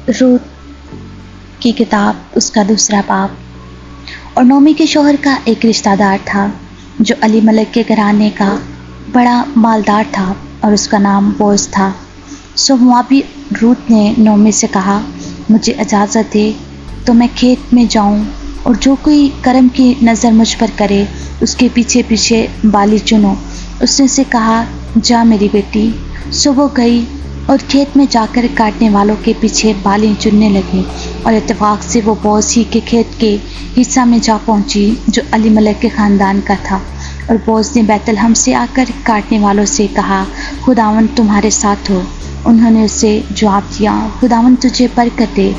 रूत की किताब, उसका दूसरा बाब। और नोमी के शौहर का एक रिश्तेदार था जो अली मलिक के घराने का बड़ा मालदार था और उसका नाम बोअज था। सो मुआबी रूत ने नोमी से कहा, मुझे इजाज़त दे तो मैं खेत में जाऊं और जो कोई करम की नज़र मुझ पर करे उसके पीछे पीछे बाली चुनो। उसने से कहा, जा मेरी बेटी। सो वो गई और खेत में जाकर काटने वालों के पीछे बालें चुनने लगी और इत्तेफाक से वो बोअज ही के खेत के हिस्सा में जा पहुंची जो अली मलिक के ख़ानदान का था। और बोअज ने बैतलहम से आकर काटने वालों से कहा, खुदावंद तुम्हारे साथ हो। उन्होंने उससे जवाब दिया, खुदावंद तुझे बरकत दे।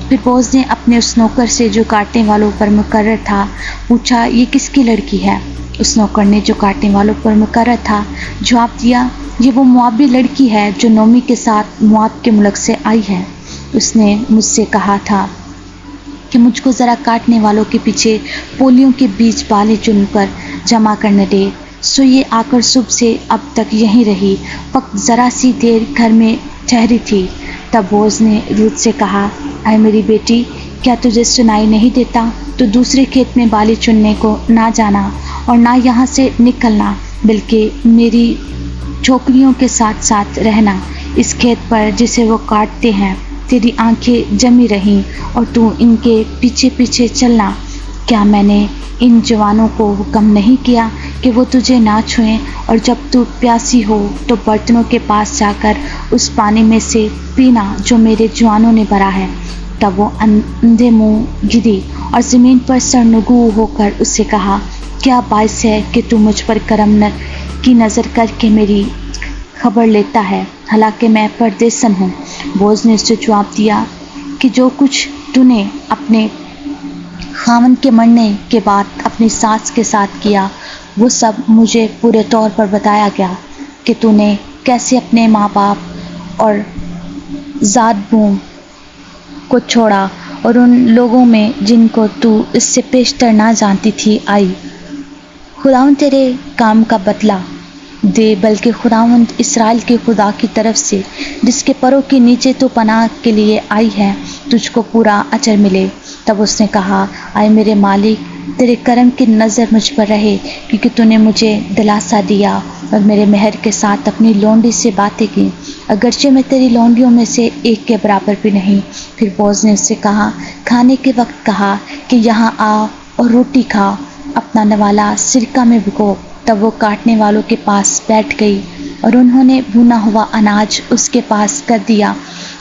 फिर बोअज ने अपने उस नौकर से जो काटने वालों पर मुकर्रर था पूछा, ये किसकी लड़की है? उस नौकर ने जो काटने वालों पर मुकर्रर था जवाब दिया, ये वो मुआबी लड़की है जो नोमी के साथ मुआब के मुल्क से आई है। उसने मुझसे कहा था कि मुझको ज़रा काटने वालों के पीछे पोलियों के बीच बालें चुनकर जमा करने दे। सो ये आकर सुबह से अब तक यहीं रही, फक्त ज़रा सी देर घर में ठहरी थी। तब बोअज ने रूत से कहा, ऐ मेरी बेटी, क्या तुझे सुनाई नहीं देता? तो दूसरे खेत में बालें चुनने को ना जाना और ना यहाँ से निकलना, बल्कि मेरी छोकरियों के साथ साथ रहना। इस खेत पर जिसे वो काटते हैं तेरी आंखें जमी रहीं और तू इनके पीछे पीछे चलना। क्या मैंने इन जवानों को हुक्म नहीं किया कि वो तुझे ना छुएं? और जब तू प्यासी हो तो बर्तनों के पास जाकर उस पानी में से पीना जो मेरे जवानों ने भरा है। तब वो अंधे मुंह गिरी और ज़मीन पर सरनगू होकर उससे कहा, क्या बाइस है कि तू मुझ पर करम की नज़र करके मेरी खबर लेता है, हालांकि मैं परदेसन हूँ। बोअज ने उससे जवाब दिया कि जो कुछ तूने अपने खामन के मरने के बाद अपनी सास के साथ किया वो सब मुझे पूरे तौर पर बताया गया कि तूने कैसे अपने माँ बाप और ज़ाद बूम को छोड़ा और उन लोगों में जिनको तू इससे पेशतर ना जानती थी आई। खुदावंद तेरे काम का बदला दे, बल्कि खुदावंद इस्राएल के खुदा की तरफ से जिसके परों के नीचे तो पनाह के लिए आई है, तुझको पूरा अजर मिले। तब उसने कहा, आए मेरे मालिक, तेरे करम की नज़र मुझ पर रहे, क्योंकि तूने मुझे दिलासा दिया और मेरे मेहर के साथ अपनी लौंडी से बातें की, अगरचे मैं तेरी लौंडियों में से एक के बराबर भी नहीं। फिर बोअज ने उससे कहा, खाने के वक्त कहा कि यहाँ आ और रोटी खा, अपना नवाला सिरका में भिगो। तब वो काटने वालों के पास बैठ गई और उन्होंने भुना हुआ अनाज उसके पास कर दिया।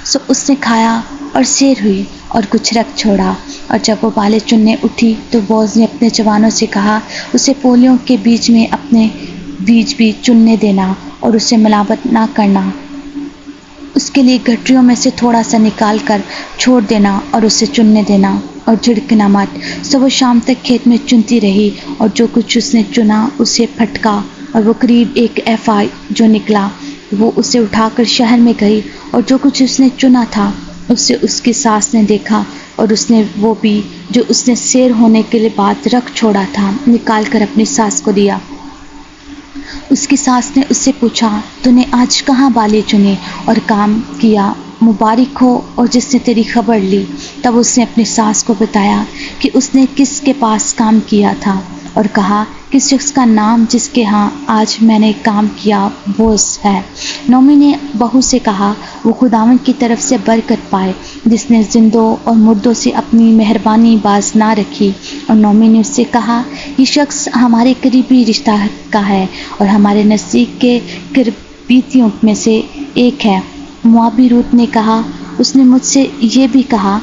सो उसने खाया और सैर हुई और कुछ रख छोड़ा। और जब वो बालें चुनने उठी तो बोअज ने अपने जवानों से कहा, उसे पोलियों के बीच में अपने बीज भी चुनने देना और उसे मिलावट ना करना। उसके लिए गठरियों में से थोड़ा सा निकाल कर छोड़ देना और उसे चुनने देना और झिड़कना मत। सो वो शाम तक खेत में चुनती रही और जो कुछ उसने चुना उसे फटका और वो करीब एक एफा जो निकला वो उसे उठाकर शहर में गई और जो कुछ उसने चुना था उसे उसकी सास ने देखा और उसने वो भी जो उसने सैर होने के लिए बाद रख छोड़ा था निकाल कर अपनी सास को दिया। उसकी सास ने उससे पूछा, तूने आज कहाँ बालें चुने और काम किया? मुबारक हो और जिसने तेरी खबर ली। तब उसने अपनी सास को बताया कि उसने किसके पास काम किया था और कहा, किस शख्स का नाम जिसके यहाँ आज मैंने काम किया बोअज है। नोमी ने बहू से कहा, वो खुदावंद की तरफ से बरकत पाए जिसने जिंदों और मुर्दों से अपनी मेहरबानी बाज ना रखी। और नोमी ने उससे कहा, ये शख्स हमारे करीबी रिश्ता का है और हमारे नज़दीक के करीबियों में से एक है। मुआबी रूत ने कहा, उसने मुझसे ये भी कहा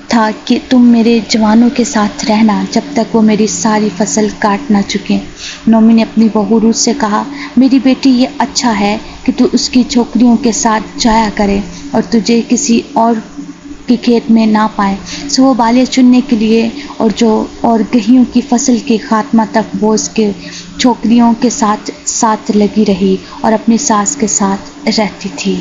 था कि तुम मेरे जवानों के साथ रहना जब तक वो मेरी सारी फसल काट ना चुके। नोमी ने अपनी बहू रूत से कहा, मेरी बेटी, ये अच्छा है कि तू उसकी छोकरियों के साथ जाया करे और तुझे किसी और के खेत में ना पाए। सो वो बालें चुनने के लिए और गेहूं की फसल के खात्मा तक बोअज के छोकरियों के साथ साथ लगी रही और अपनी सास के साथ रहती थी।